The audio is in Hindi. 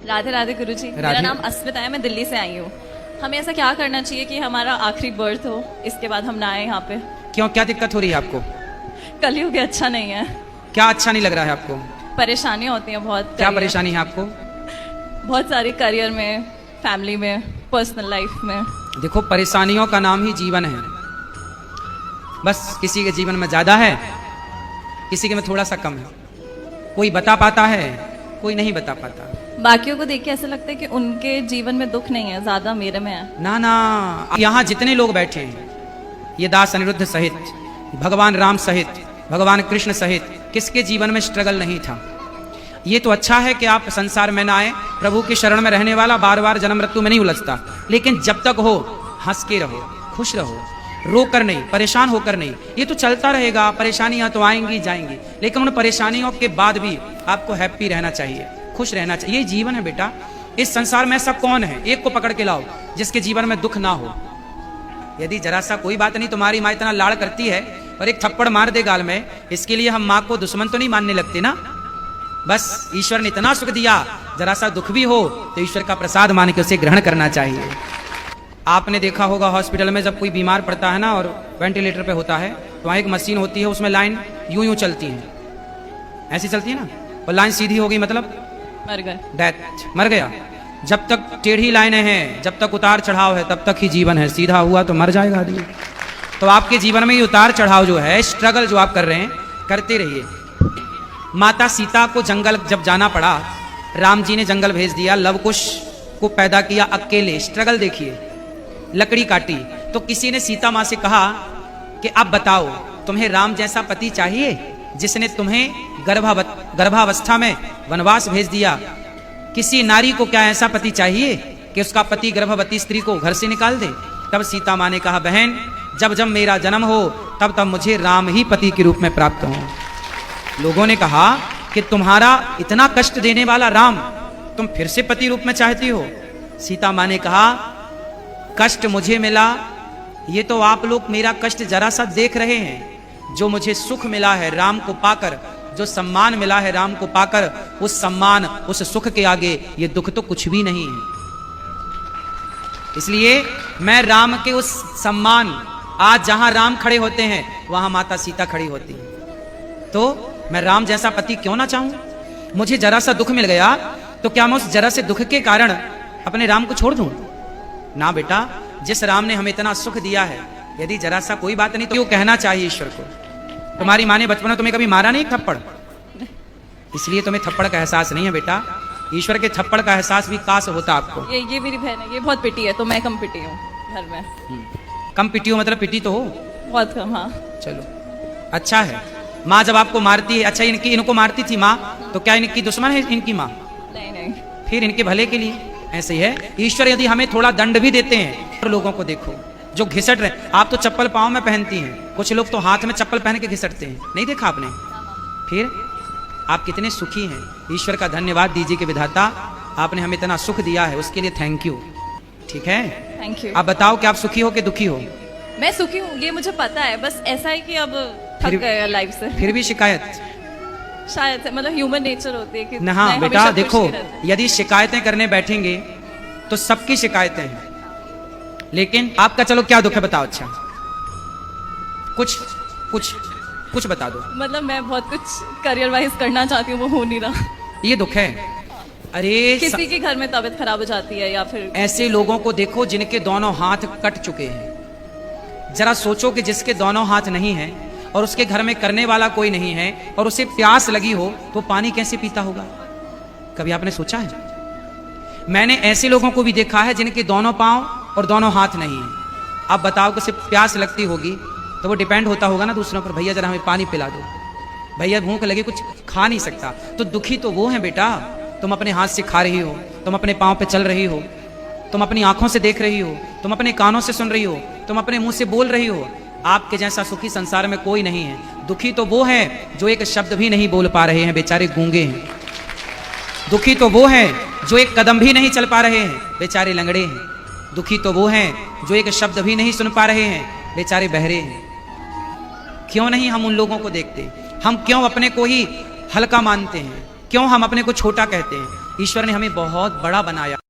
राधे राधे गुरुजी। मेरा राधे। नाम अस्मिता है, मैं दिल्ली से आई हूँ। हमें ऐसा क्या करना चाहिए कि हमारा आखिरी बर्थ हो, इसके बाद हम ना आए यहाँ पे? क्यों, क्या दिक्कत हो रही है आपको? कलयुग अच्छा नहीं है, क्या अच्छा नहीं लग रहा है आपको? परेशानियाँ होती हैं बहुत। क्या परेशानी है आपको? बहुत सारी, करियर में, फैमिली में, पर्सनल लाइफ में। देखो, परेशानियों का नाम ही जीवन है। बस किसी के जीवन में ज्यादा है, किसी के में थोड़ा सा कम है। कोई बता पाता है, कोई नहीं बता पाता। बाकियों को देख के ऐसा लगता है कि उनके जीवन में दुख नहीं है, ज्यादा मेरे में है। ना ना, यहाँ जितने लोग बैठे हैं, ये दास अनिरुद्ध सहित, भगवान राम सहित, भगवान कृष्ण सहित, किसके जीवन में स्ट्रगल नहीं था? ये तो अच्छा है कि आप संसार में ना आए, प्रभु की शरण में रहने वाला बार बार जन्म मृत्यु में नहीं उलझता। लेकिन जब तक हो, हंस के रहो, खुश रहो, रो कर नहीं, परेशान होकर नहीं। ये तो चलता रहेगा, परेशानियां तो आएंगी जाएंगी, लेकिन उन परेशानियों के बाद भी आपको हैप्पी रहना चाहिए, खुश रहना चाहिए। ये जीवन है बेटा। इस संसार में ऐसा कौन है, एक को पकड़ के लाओ जिसके जीवन में दुख ना हो। यदि जरा सा कोई बात नहीं, तुम्हारी माँ इतना लाड़ करती है और एक थप्पड़ मार दे गाल में, इसके लिए हम माँ को दुश्मन तो नहीं मानने लगते ना। बस ईश्वर ने इतना सुख दिया, जरा सा दुख भी हो तो ईश्वर का प्रसाद मान के उसे ग्रहण करना चाहिए। आपने देखा होगा हॉस्पिटल में जब कोई बीमार पड़ता है ना और वेंटिलेटर पे होता है, तो वहाँ एक मशीन होती है, उसमें लाइन यूं यूं चलती है, ऐसी चलती है ना, और लाइन सीधी हो गई मतलब मर गए, डेथ, मर गया। जब तक टेढ़ी लाइनें हैं, जब तक उतार चढ़ाव है, तब तक ही जीवन है। सीधा हुआ तो मर जाएगा आदमी। तो आपके जीवन में ये उतार चढ़ाव जो है, स्ट्रगल जो आप कर रहे हैं, करते रहिए। माता सीता को जंगल जब जाना पड़ा, राम जी ने जंगल भेज दिया, लव कुश को पैदा किया अकेले। स्ट्रगल देखिए, लकड़ी काटी तो किसी ने सीता माँ से कहा कि अब बताओ, तुम्हें राम जैसा पति चाहिए जिसने तुम्हें गर्भावस्था में वनवास भेज दिया? किसी नारी को क्या ऐसा पति चाहिए कि उसका पति गर्भवती स्त्री को घर से निकाल दे? तब सीता माँ ने कहा, बहन, जब जब मेरा जन्म हो तब तब मुझे राम ही पति के रूप में प्राप्त हो। लोगों ने कहा कि तुम्हारा इतना कष्ट देने वाला राम तुम फिर से पति रूप में चाहती हो? सीता माँ ने कहा, कष्ट मुझे मिला, ये तो आप लोग मेरा कष्ट जरा सा देख रहे हैं। जो मुझे सुख मिला है राम को पाकर, जो सम्मान मिला है राम को पाकर, उस सम्मान, उस सुख के आगे ये दुख तो कुछ भी नहीं है। इसलिए मैं राम के उस सम्मान, आज जहां राम खड़े होते हैं वहां माता सीता खड़ी होती है। तो मैं राम जैसा पति क्यों ना चाहूं? मुझे जरा सा दुख मिल गया तो क्या मैं उस जरा से दुख के कारण अपने राम को छोड़ दूं? ना बेटा, जिस राम ने हमें इतना सुख दिया है, यदि जरा सा कोई बात नहीं तो क्यों कहना चाहिए ईश्वर को? तुम्हारी माँ ने बचपन में तुम्हें कभी मारा नहीं थप्पड़, इसलिए तुम्हें थप्पड़ का एहसास नहीं है बेटा। ईश्वर के थप्पड़ का एहसास भी काश होता आपको। ये मेरी बहन है, ये बहुत पिटी है, तो मैं कम पिटी हूँ घर में। कम पिटी हो मतलब पिटी तो हो? बहुत कम, हाँ। चलो अच्छा है। माँ जब आपको मारती है, अच्छा इनको मारती थी माँ, तो क्या इनकी दुश्मन है इनकी माँ? नहीं नहीं, फिर इनके भले के लिए। ऐसे ही है, ईश्वर यदि हमें थोड़ा दंड भी देते हैं, तो लोगों को देखो जो घिसट रहे। आप तो चप्पल पाँव में पहनती हैं, कुछ लोग तो हाथ में चप्पल पहन के घिसटते हैं, नहीं देखा आपने? फिर आप कितने सुखी हैं। ईश्वर का धन्यवाद दीजिए कि विधाता आपने हमें इतना सुख दिया है, उसके लिए थैंक यू। ठीक है, थैंक यू। आप बताओ कि आप सुखी हो कि दुखी हो? मैं सुखी हूँ, ये मुझे पता है। बस ऐसा है कि अब थक गए लाइफ से। फिर भी शिकायत? शायद से, मतलब ह्यूमन नेचर होती है कि ना। हाँ नहीं, बेटा हमेशा देखो, खुश ही रहते। यदि शिकायतें करने बैठेंगे तो सबकी शिकायतें हैं, लेकिन आपका चलो क्या दुख है बताओ। अच्छा कुछ कुछ कुछ बता दो। मतलब मैं बहुत कुछ करियर वाइज करना चाहती हूँ, वो हो नहीं रहा। ये दुख है। अरे किसी के घर में तबीयत खराब हो जाती है, या फिर ऐसे लोगों को देखो जिनके दोनों हाथ कट चुके हैं। जरा सोचो कि जिसके दोनों हाथ नहीं है और उसके घर में करने वाला कोई नहीं है और उसे प्यास लगी हो तो पानी कैसे पीता होगा? कभी आपने सोचा है? मैंने ऐसे लोगों को भी देखा है जिनके दोनों पांव और दोनों हाथ नहीं है। अब बताओ कि उसे प्यास लगती होगी तो वो डिपेंड होता होगा ना दूसरों पर, भैया जरा हमें पानी पिला दो, भैया भूख लगी, कुछ खा नहीं सकता। तो दुखी तो वो है बेटा। तुम अपने हाथ से खा रही हो, तुम अपने पांव पे चल रही हो, तुम अपनी आंखों से देख रही हो, तुम अपने कानों से सुन रही हो, तुम अपने मुंह से बोल रही हो। आपके जैसा सुखी संसार में कोई नहीं है। दुखी तो वो है जो एक शब्द भी नहीं बोल पा रहे हैं, बेचारे गूंगे हैं। दुखी तो वो है जो एक कदम भी नहीं चल पा रहे हैं, बेचारे लंगड़े हैं। दुखी तो वो हैं जो एक शब्द भी नहीं सुन पा रहे हैं, बेचारे बहरे हैं। क्यों नहीं हम उन लोगों को देखते? हम क्यों अपने को ही हल्का मानते हैं? क्यों हम अपने को छोटा कहते हैं? ईश्वर ने हमें बहुत बड़ा बनाया।